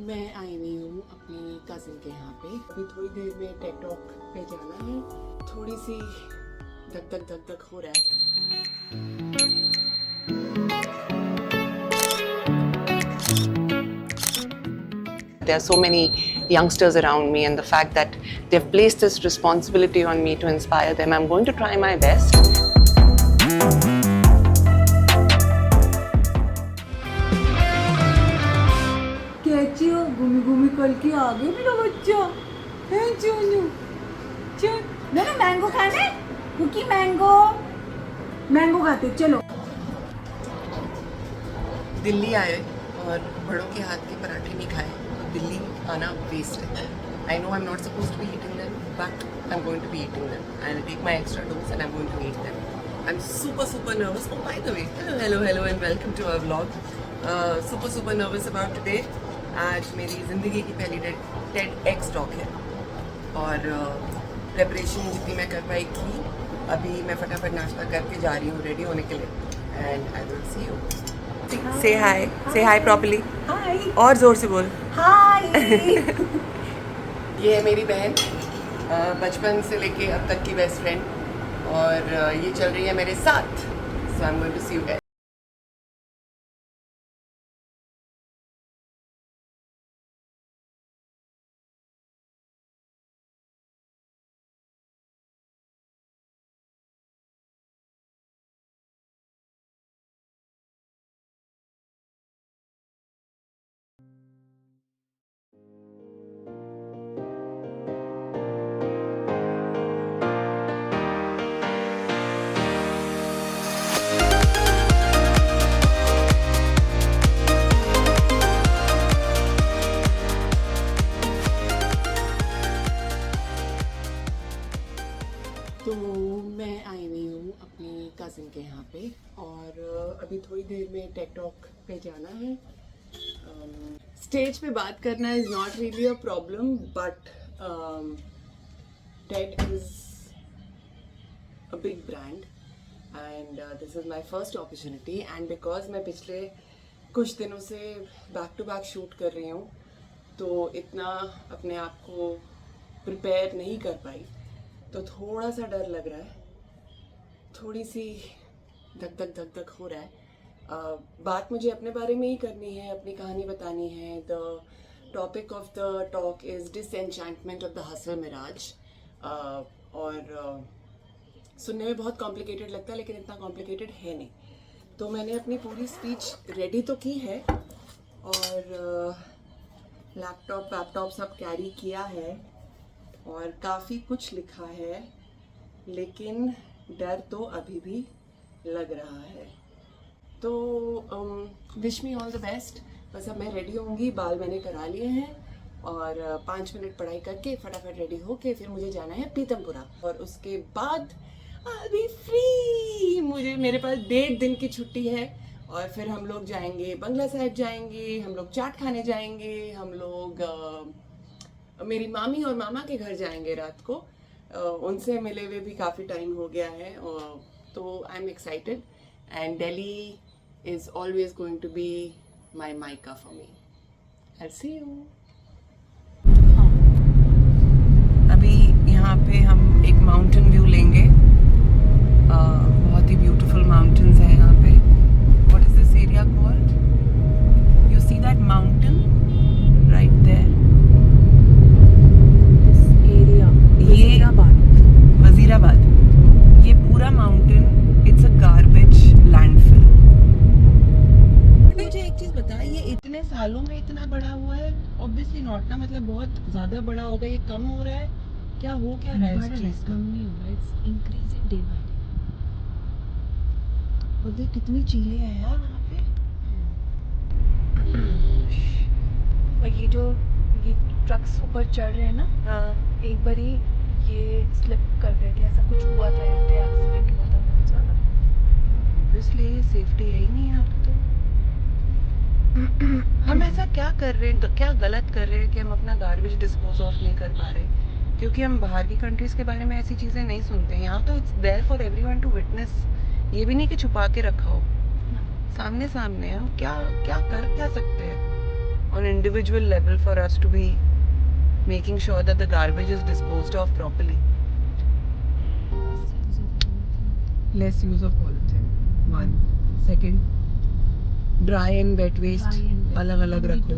मैं आई हुई हूँ अपनी कज़न के यहाँ पे। अभी थोड़ी देर में टेक टॉक पे जाना है। थोड़ी सी धक धक हो रहा है। There are so many youngsters around me, and the fact that they've placed this responsibility on me to inspire them, I'm going to try my best. कैची हो घूमी घूमी कल की आ गई मेरा बच्चा है चुनू चल ना मैंगो खाना है कुकी मैंगो मैंगो खाते चलो। दिल्ली आए और बड़ों के हाथ के पराठे नहीं खाए तो दिल्ली आना वेस्ट है। I know I am not suppose to be eating them but I am going to be eating them. I will take my extra dose and I am going to eat them. I am super nervous. Oh, by the way, hello and welcome to our vlog. Super nervous about today. आज मेरी ज़िंदगी की पहली TEDx talk है और preparation जितनी मैं कर पाई की। अभी मैं फटाफट नाश्ता करके जा रही हूँ रेडी होने के लिए and I will see you. से हाय प्रॉपर्ली। हाय और ज़ोर से बोल। हाय ये है मेरी बहन, बचपन से लेके अब तक की बेस्ट फ्रेंड और ये चल रही है मेरे साथ। So I am going to see you guys. तो मैं आई हुई हूँ अपनी कज़न के यहाँ पे और अभी थोड़ी देर में टेक टॉक पे जाना है। स्टेज पे बात करना is not really a problem but Ted is a big brand and this is my first opportunity and because मैं पिछले कुछ दिनों से बैक टू बैक शूट कर रही हूँ तो इतना अपने आप को प्रिपेयर नहीं कर पाई तो थोड़ा सा डर लग रहा है, थोड़ी सी धक हो रहा है। बात मुझे अपने बारे में ही करनी है, अपनी कहानी बतानी है। The topic of the talk is disenchantment of the hustle mirage. और सुनने में बहुत कॉम्प्लिकेटेड लगता है लेकिन इतना कॉम्प्लिकेटेड है नहीं। तो मैंने अपनी पूरी स्पीच रेडी तो की है और लैपटॉप सब कैरी किया है और काफ़ी कुछ लिखा है लेकिन डर तो अभी भी लग रहा है। तो wish me all the best. बस अब मैं रेडी होंगी, बाल मैंने करा लिए हैं और 5 मिनट पढ़ाई करके फटाफट रेडी होके फिर मुझे जाना है पीतमपुरा और उसके बाद आई बी फ्री। मेरे पास 1.5 दिन की छुट्टी है और फिर हम लोग जाएंगे बंगला साहिब, जाएंगे हम लोग चाट खाने, जाएंगे हम लोग मेरी मामी और मामा के घर जाएंगे रात को। उनसे मिले हुए भी काफ़ी टाइम हो गया है तो I am excited and Delhi is always going to be my माइका for me. I see you. अभी यहाँ पे हम एक माउंटेन व्यू लेंगे। बहुत ही ब्यूटीफुल माउंटेन्स हैं यहाँ पे। What is this area called? You see that mountain right there? Wazirabad. ये पूरा mountain it's a garbage landfill. मुझे एक चीज बता, ये इतने सालों में इतना बड़ा हुआ है? ऑब्वियसली नॉट ना, मतलब बहुत ज्यादा बड़ा होगा। ये कम हो रहा है क्या? हो क्या रहा है इस चीज? कम नहीं हो रहा है, it's increasing day by day. और देख कितनी चीलें हैं यार वहाँ पे। और ये ट्रक्स ऊपर चढ़ रहे हैं ना, हाँ एक बारी ये स्लिप कर रहे थे, ऐसा कुछ हुआ था यहाँ पे, एक्सीडेंट हुआ था बहुत ज़्यादा। इसलिए सेफ्टी है ही नहीं यहाँ पे। तो हम ऐसा क्या कर रहे हैं, क्या गलत कर रहे हैं कि हम अपना गार्बेज डिस्पोज ऑफ नहीं कर पा रहे? क्योंकि हम बाहर की कंट्रीज के बारे में ऐसी चीज़ें नहीं सुनते। यहाँ तो it's there for everyone to witness. ये भी नहीं कि छुपा के रखा हो, सामने सामने। हम क्या क्या कर क्या सकते हैं? on individual level for us to be making sure that the garbage is disposed of properly. Less use of polythene. One. Second, dry and wet waste अलग अलग रखो.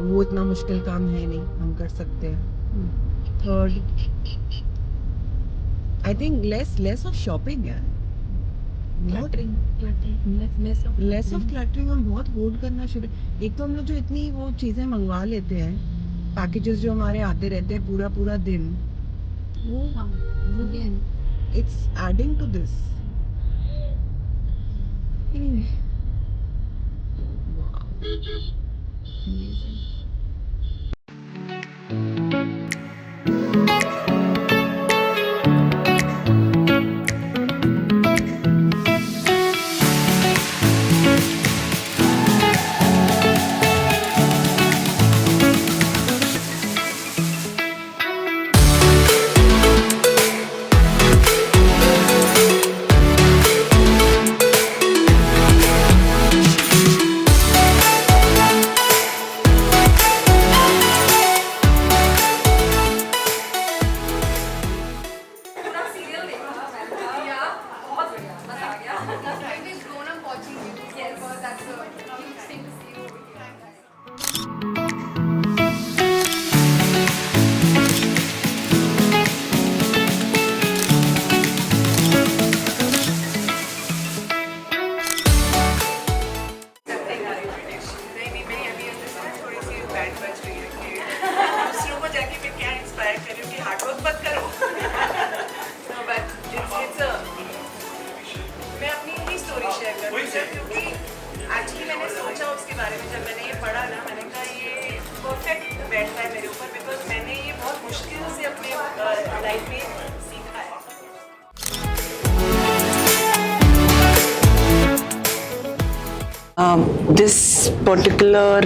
वो इतना मुश्किल काम है नहीं, हम कर सकते हैं. Third, I think less of shopping है. Less of cluttering. हम बहुत होल्ड करना शुरू. एक तो हम लोग जो इतनी वो चीज़ें मंगवा लेते हैं, पैकेजेस जो हमारे आते रहते हैं पूरा पूरा दिन, वो इट्स एडिंग टू दिस. मैं अपनी ही स्टोरी शेयर कर रही हूँ क्योंकि एक्चुअली मैंने सोचा उसके बारे में. जब मैंने ये पढ़ा ना, मैंने कहा ये परफेक्ट बैठता है मेरे ऊपर, बिकॉज मैंने ये बहुत मुश्किल से अपने लाइफ में सीखा है. This particular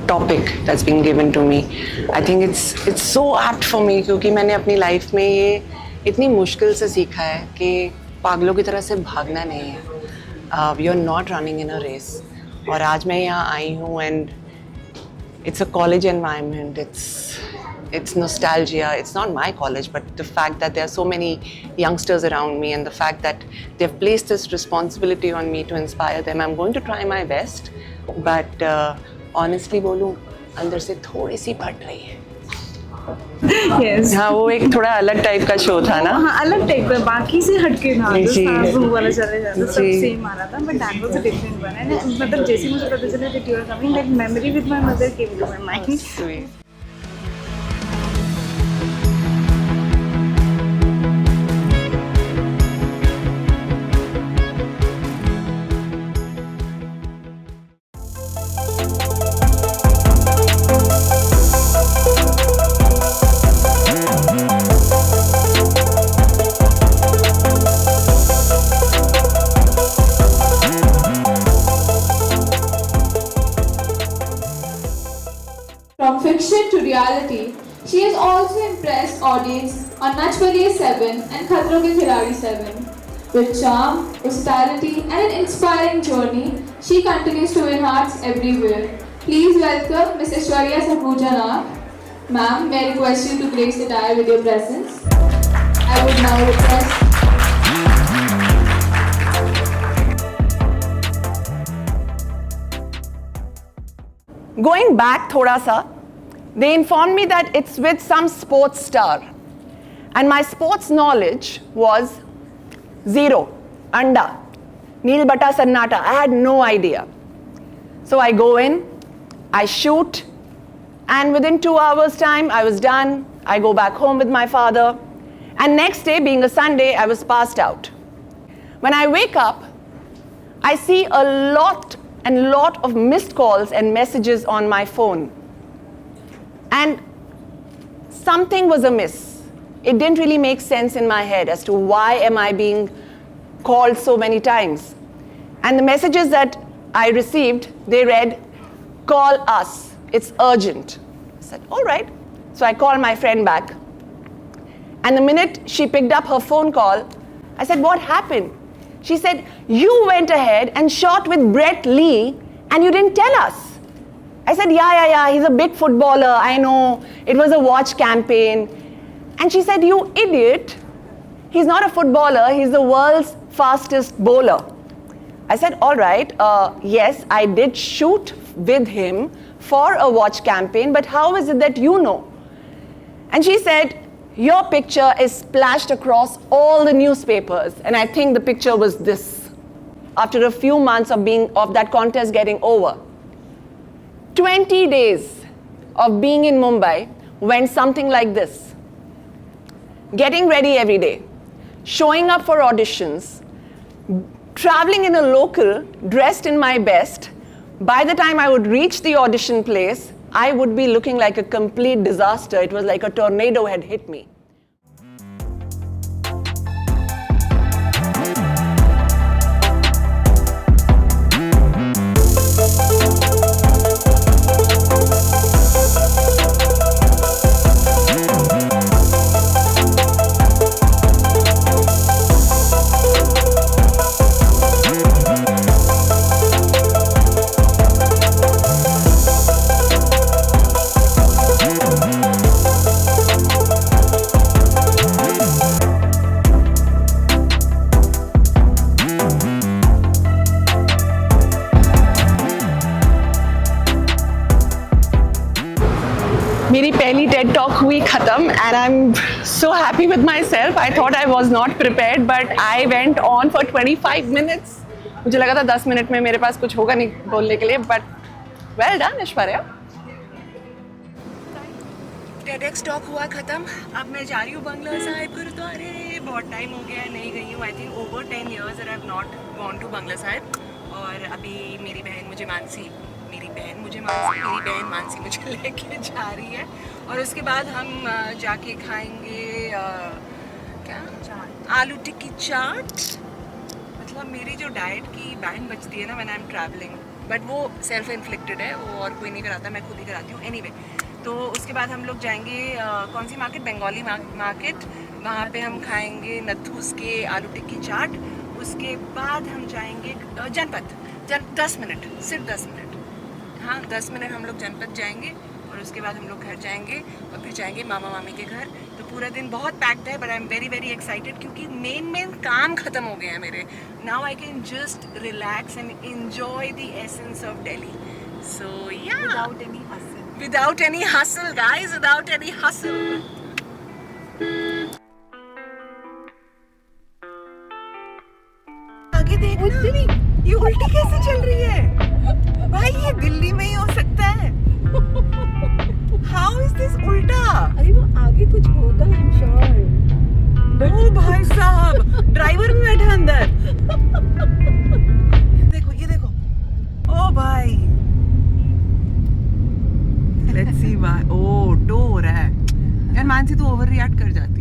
topic that's been given to me, I think it's so apt for me क्योंकि मैंने अपनी लाइफ में ये इतनी मुश्किल से सीखा है कि पागलों की तरह से भागना नहीं है. We are not running in a race. और आज मैं यहाँ आई हूँ and it's a college environment. It's nostalgia. It's not my college, but the fact that there are so many youngsters around me and the fact that they've placed this responsibility on me to inspire them, I'm going to try my best. But honestly बोलूँ, अंदर से थोड़ी सी फट रही है. Yes. हाँ, वो एक थोड़ा अलग टाइप का शो था ना. हाँ, अलग टाइप का, बाकी से हटके था. जी. सासू वाला चले जाता, सब जी. सेम आ रहा था, but that was a different one. And मतलब जैसे मुझे पता चला that you are coming, that memory with my mother came to my mind. Sweet. From fiction to reality, she has also impressed audience on Nach Baliye 7 and Khatron Ke Khiladi 7. With charm, versatility and an inspiring journey, she continues to win hearts everywhere. Please welcome Ms. Aishwarya Sahuja Nath. Ma'am, may I request you to grace the dais with your presence. I would now request Going back thoda sa, they informed me that it's with some sports star. And my sports knowledge was zero, anda, Neel Bata Sannata. I had no idea. So I go in, I shoot, and within 2 hours time, I was done. I go back home with my father. And next day, being a Sunday, I was passed out. When I wake up, I see a lot of missed calls and messages on my phone. And something was amiss. It didn't really make sense in my head as to why am I being called so many times. And the messages that I received, they read, "Call us, it's urgent." I said, all right. So I called my friend back. And the minute she picked up her phone call, I said, what happened? She said, you went ahead and shot with Brett Lee and you didn't tell us. I said, yeah, he's a big footballer, I know, it was a watch campaign. And she said, you idiot, he's not a footballer, he's the world's fastest bowler. I said, all right, yes, I did shoot with him for a watch campaign, but how is it that you know? And she said, your picture is splashed across all the newspapers. And I think the picture was this. After a few months of that contest getting over, 20 days of being in Mumbai went something like this. Getting ready every day, showing up for auditions, traveling in a local, dressed in my best. By the time I would reach the audition place, I would be looking like a complete disaster. It was like a tornado had hit me. मेरी पहली TED Talk हुई ख़त्म and I'm so happy with myself. I thought I was not prepared, but I went on for 25 minutes. मुझे लगा था 10 minute में मेरे पास कुछ होगा नहीं बोलने के लिए, but well done, Aishwarya. TEDx Talk हुआ ख़त्म. अब मैं जा रही हूँ बंगला साहिब गुरुद्वारे. बहुत टाइम हो गया है, नहीं गई हूँ. I think over 10 years that I have not gone to Bangla Sahib. और अभी मेरी बहन मुझे मानसी मुझे लेके जा रही है और उसके बाद हम जाके खाएंगे क्या आलू टिक्की चाट. मतलब मेरी जो डाइट की बैंड बचती है ना when I am travelling, but वो सेल्फ इन्फ्लिक्टेड है, वो और कोई नहीं कराता, मैं खुद ही कराती हूँ. एनीवे, तो उसके बाद हम लोग जाएंगे कौन सी मार्केट, बंगाली मार्केट. वहाँ पे हम खाएंगे नथूस के आलू टिक्की चाट. उसके बाद हम जाएंगे जनपद. 10 मिनट, सिर्फ 10 मिनट, हाँ 10 मिनट हम लोग जनपद जाएंगे और उसके बाद हम लोग घर जाएंगे और फिर जाएंगे मामा मामी के घर. तो पूरा दिन बहुत पैक्ड है, but I am very very excited क्योंकि मेन काम ख़त्म हो गए हैं मेरे. Now I can just relax and enjoy the essence of Delhi. So ya, without any hustle guys, without any hustle. आगे देखना, ये उल्टी कैसे चल रही है भाई, ये दिल्ली में ही हो सकता है. How is this उल्टा? अरे वो आगे कुछ होगा, I'm sure. ओ भाई साहब, ड्राइवर भी बैठा अंदर. देखो, ये देखो. ओ भाई. Let's see why. O to हो रहा है. यार मानसी तो ओवर रिएक्ट कर जाती है.